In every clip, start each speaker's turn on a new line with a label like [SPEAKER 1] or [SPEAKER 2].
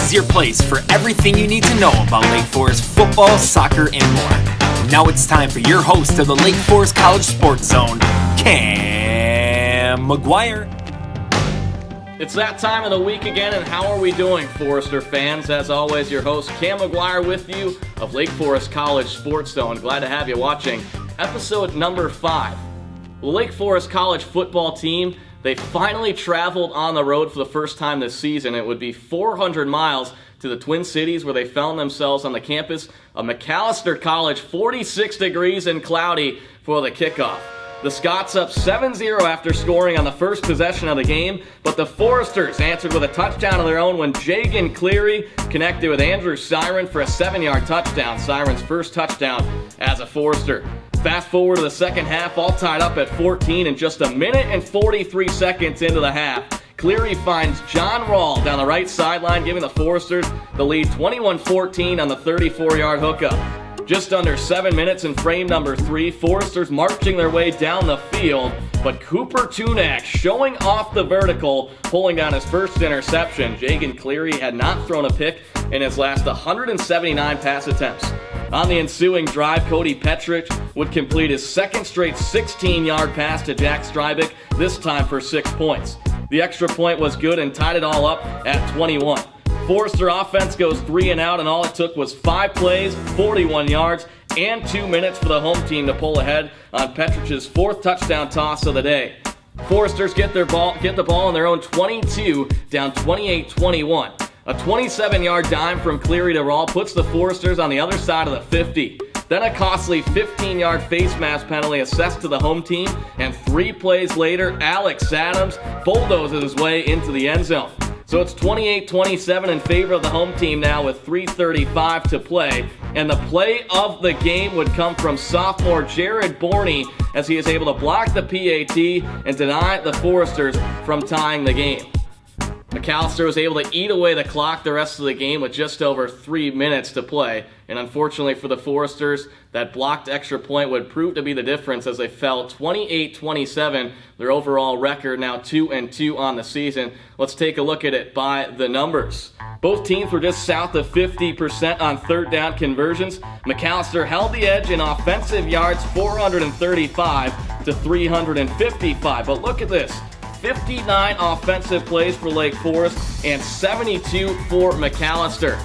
[SPEAKER 1] is your place for everything you need to know about Lake Forest football, soccer, and more. Now it's time for your host of the Lake Forest College Sports Zone, Cam McGuire.
[SPEAKER 2] It's that time of the week again, and how are we doing, Forester fans? As always, your host, Cam McGuire, with you of Lake Forest College Sports Zone. Glad to have you watching episode number 5. The Lake Forest College football team, they finally traveled on the road for the first time this season. It would be 400 miles to the Twin Cities, where they found themselves on the campus of McAllister College, 46 degrees and cloudy for the kickoff. The Scots up 7-0 after scoring on the first possession of the game, but the Foresters answered with a touchdown of their own when Jagan Cleary connected with Andrew Siren for a 7-yard touchdown. Siren's first touchdown as a Forester. Fast forward to the second half, all tied up at 14, and just a minute and 43 seconds into the half, Cleary finds John Rawl down the right sideline, giving the Foresters the lead 21-14 on the 34-yard hookup. Just under 7 minutes in frame number 3, Foresters marching their way down the field, but Cooper Tunak showing off the vertical, pulling down his first interception. Jagan Cleary had not thrown a pick in his last 179 pass attempts. On the ensuing drive, Cody Petrich would complete his second straight 16-yard pass to Jack Strybeck, this time for 6 points. The extra point was good and tied it all up at 21. Forester offense goes 3 and out, and all it took was 5 plays, 41 yards, and 2 minutes for the home team to pull ahead on Petrich's 4th touchdown toss of the day. Foresters get the ball on their own 22, down 28-21. A 27-yard dime from Cleary to Rawl puts the Foresters on the other side of the 50. Then a costly 15-yard face mask penalty assessed to the home team, and 3 plays later, Alex Adams bulldozes his way into the end zone. So it's 28-27 in favor of the home team now with 3:35 to play. And the play of the game would come from sophomore Jared Borney, as he is able to block the PAT and deny the Foresters from tying the game. McAllister was able to eat away the clock the rest of the game with just over 3 minutes to play. And unfortunately for the Foresters, that blocked extra point would prove to be the difference as they fell 28-27. Their overall record now 2-2 on the season. Let's take a look at it by the numbers. Both teams were just south of 50% on third down conversions. McAllister held the edge in offensive yards, 435 to 355. But look at this. 59 offensive plays for Lake Forest and 72 for McAllister.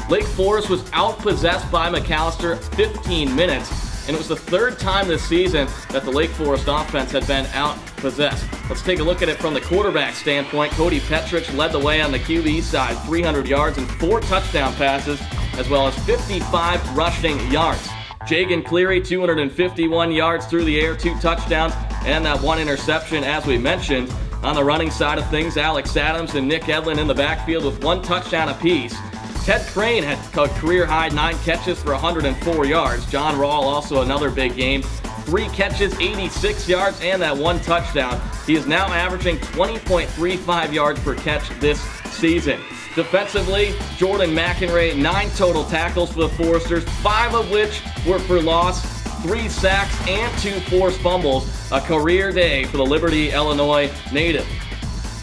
[SPEAKER 2] Lake Forest was outpossessed by McAllister 15 minutes, and it was the 3rd time this season that the Lake Forest offense had been outpossessed. Let's take a look at it from the quarterback standpoint. Cody Petrich led the way on the QB side, 300 yards and 4 touchdown passes, as well as 55 rushing yards. Jagan Cleary, 251 yards through the air, 2 touchdowns, and that 1 interception, as we mentioned. On the running side of things, Alex Adams and Nick Edlin in the backfield with 1 touchdown apiece. Ted Crane had a career-high 9 catches for 104 yards. John Rawl, also another big game, 3 catches, 86 yards, and that 1 touchdown. He is now averaging 20.35 yards per catch this season. Defensively, Jordan McEnray, 9 total tackles for the Foresters, 5 of which were for loss, 3 sacks, and 2 forced fumbles. A career day for the Liberty, Illinois native.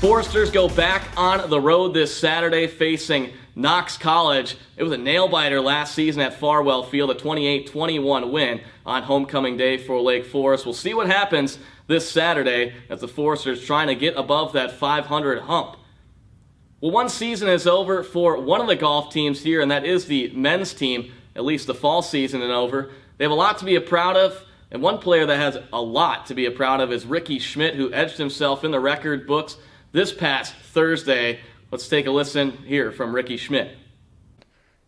[SPEAKER 2] Foresters go back on the road this Saturday facing Knox College. It was a nail-biter last season at Farwell Field, a 28-21 win on homecoming day for Lake Forest. We'll see what happens this Saturday as the Foresters trying to get above that 500 hump. Well, one season is over for one of the golf teams here, and that is the men's team. At least the fall season is over. They have a lot to be proud of, and one player that has a lot to be proud of is Ricky Schmidt, who edged himself in the record books this past Thursday. Let's take a listen here from Ricky Schmidt.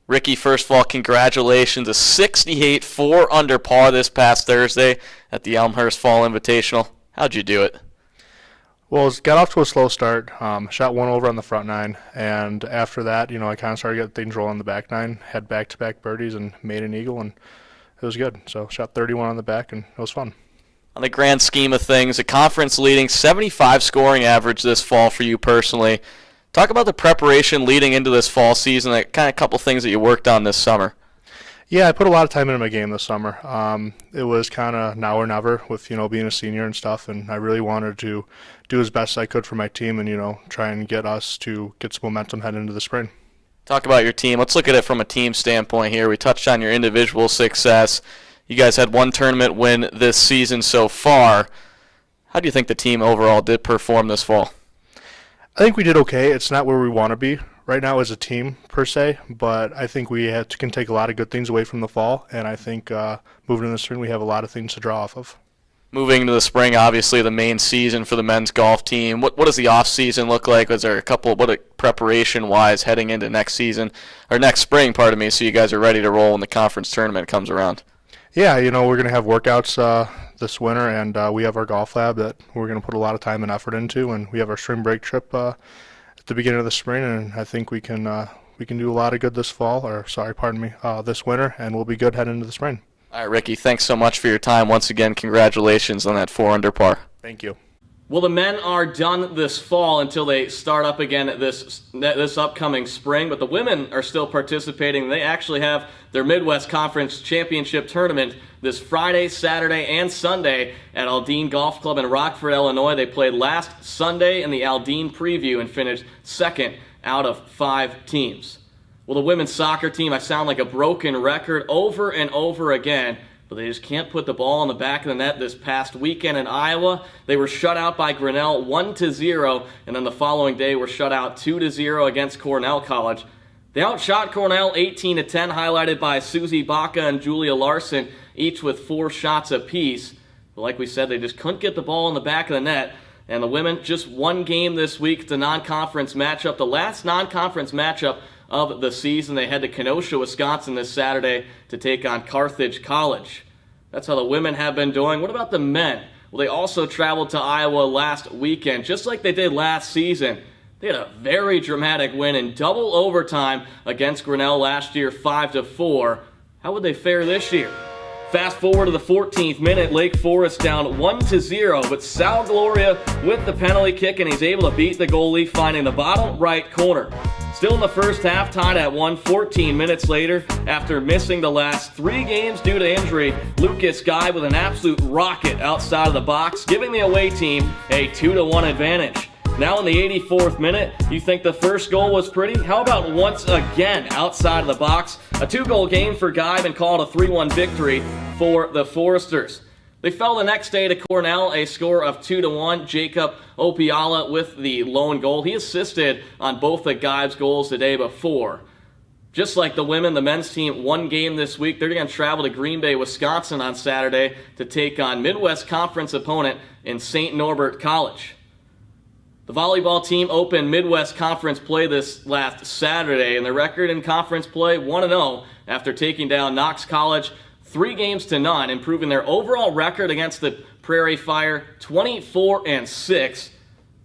[SPEAKER 3] Ricky, first of all, congratulations. A 68 4 under par this past Thursday at the Elmhurst Fall Invitational. How'd you do it?
[SPEAKER 4] Well, it got off to a slow start. Shot 1 over on the front 9, and after that, I kind of started getting things rolling on the back 9, had back-to-back birdies and made an eagle, and it was good. So shot 31 on the back, and it was fun.
[SPEAKER 3] On the grand scheme of things, a conference-leading 75 scoring average this fall for you personally. Talk about the preparation leading into this fall season, a couple things that you worked on this summer.
[SPEAKER 4] Yeah, I put a lot of time into my game this summer. It was kind of now or never with, being a senior and stuff, and I really wanted to do as best I could for my team and, try and get us to get some momentum heading into the spring.
[SPEAKER 3] Talk about your team. Let's look at it from a team standpoint here. We touched on your individual success. You guys had one tournament win this season so far. How do you think the team overall did perform this fall?
[SPEAKER 4] I think we did okay. It's not where we want to be right now as a team per se, but I think we can take a lot of good things away from the fall, and I think moving in the spring we have a lot of things to draw off of.
[SPEAKER 3] Moving into the spring, obviously the main season for the men's golf team. What does the off season look like? Was there preparation wise heading into next season or next spring? Pardon me. So you guys are ready to roll when the conference tournament comes around.
[SPEAKER 4] Yeah, we're going to have workouts this winter, and we have our golf lab that we're going to put a lot of time and effort into, and we have our spring break trip at the beginning of the spring, and I think we can do a lot of good this winter, and we'll be good heading into the spring.
[SPEAKER 3] All right, Ricky, thanks so much for your time. Once again, congratulations on that 4 under par.
[SPEAKER 4] Thank you.
[SPEAKER 2] Well, the men are done this fall until they start up again this upcoming spring, but the women are still participating. They actually have their Midwest Conference Championship Tournament this Friday, Saturday, and Sunday at Aldine Golf Club in Rockford, Illinois. They played last Sunday in the Aldine Preview and finished second out of 5 teams. Well, the women's soccer team, I sound like a broken record over and over again, but they just can't put the ball in the back of the net this past weekend in Iowa. They were shut out by Grinnell 1-0, and then the following day were shut out 2-0 against Cornell College. They outshot Cornell 18-10, highlighted by Susie Baca and Julia Larson, each with 4 shots apiece. But like we said, they just couldn't get the ball in the back of the net. And the women, just one game this week, the non-conference matchup, the last non-conference matchup of the season. They head to Kenosha, Wisconsin this Saturday to take on Carthage College. That's how the women have been doing. What about the men? Well, they also traveled to Iowa last weekend, just like they did last season. They had a very dramatic win in double overtime against Grinnell last year, 5-4. How would they fare this year? Fast forward to the 14th minute, Lake Forest down 1-0, but Sal Gloria with the penalty kick, and he's able to beat the goalie, finding the bottom right corner. Still in the first half, tied at 1, 14 minutes later, after missing the last 3 games due to injury, Lucas Guy with an absolute rocket outside of the box, giving the away team a 2-1 advantage. Now in the 84th minute, you think the first goal was pretty? How about once again outside of the box? A 2-goal game for Guy and called a 3-1 victory for the Foresters. They fell the next day to Cornell, a score of 2-1. Jacob Opiala with the lone goal. He assisted on both of Guy's goals the day before. Just like the women, the men's team, one game this week. They're going to travel to Green Bay, Wisconsin on Saturday to take on Midwest Conference opponent in St. Norbert College. The volleyball team opened Midwest Conference play this last Saturday, and the record in conference play 1-0 after taking down Knox College 3-0, improving their overall record against the Prairie Fire 24-6.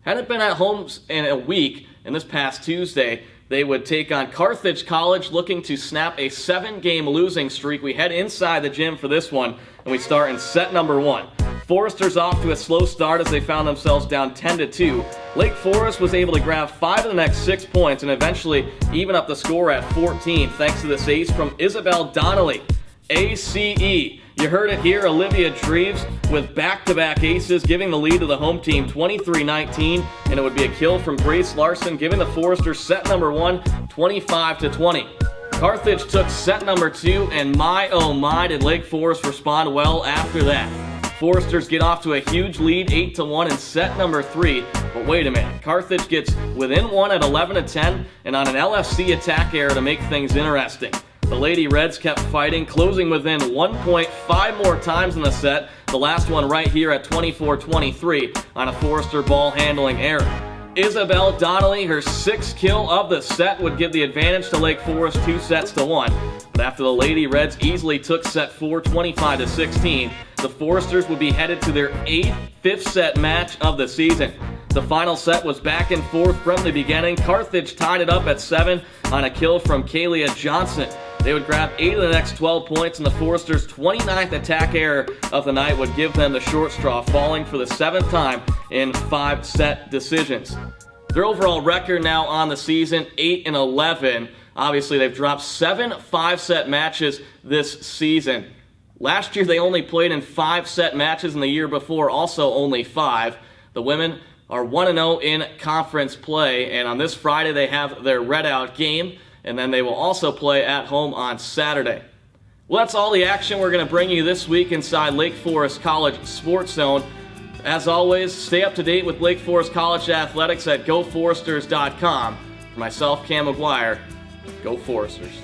[SPEAKER 2] Had it been at home in a week, and this past Tuesday, they would take on Carthage College, looking to snap a 7-game losing streak. We head inside the gym for this one, and we start in set number 1. Foresters off to a slow start as they found themselves down 10-2. Lake Forest was able to grab 5 of the next 6 points and eventually even up the score at 14 thanks to this ace from Isabel Donnelly. ACE. You heard it here, Olivia Dreves with back-to-back aces, giving the lead to the home team 23-19, and it would be a kill from Grace Larson, giving the Foresters set number 1 25-20. Carthage took set number 2, and my oh my did Lake Forest respond well after that. Foresters get off to a huge lead 8-1 in set number 3, but wait a minute, Carthage gets within 1 at 11-10 and on an LFC attack error to make things interesting. The Lady Reds kept fighting, closing within 1.5 more times in the set, the last one right here at 24-23 on a Forester ball handling error. Isabel Donnelly, her 6th kill of the set, would give the advantage to Lake Forest 2-1. But after the Lady Reds easily took set 4, 25-16, the Foresters would be headed to their 5th set match of the season. The final set was back and forth from the beginning. Carthage tied it up at 7 on a kill from Kalia Johnson. They would grab 8 of the next 12 points, and the Foresters' 29th attack error of the night would give them the short straw, falling for the 7th time in 5-set decisions. Their overall record now on the season, 8-11. Obviously, they've dropped 7 5-set matches this season. Last year, they only played in 5-set matches, and the year before, also only 5. The women are 1-0 in conference play, and on this Friday, they have their Red Out game and then they will also play at home on Saturday. Well, that's all the action we're going to bring you this week inside Lake Forest College Sports Zone. As always, stay up to date with Lake Forest College athletics at GoForesters.com. For myself, Cam McGuire, Go Foresters.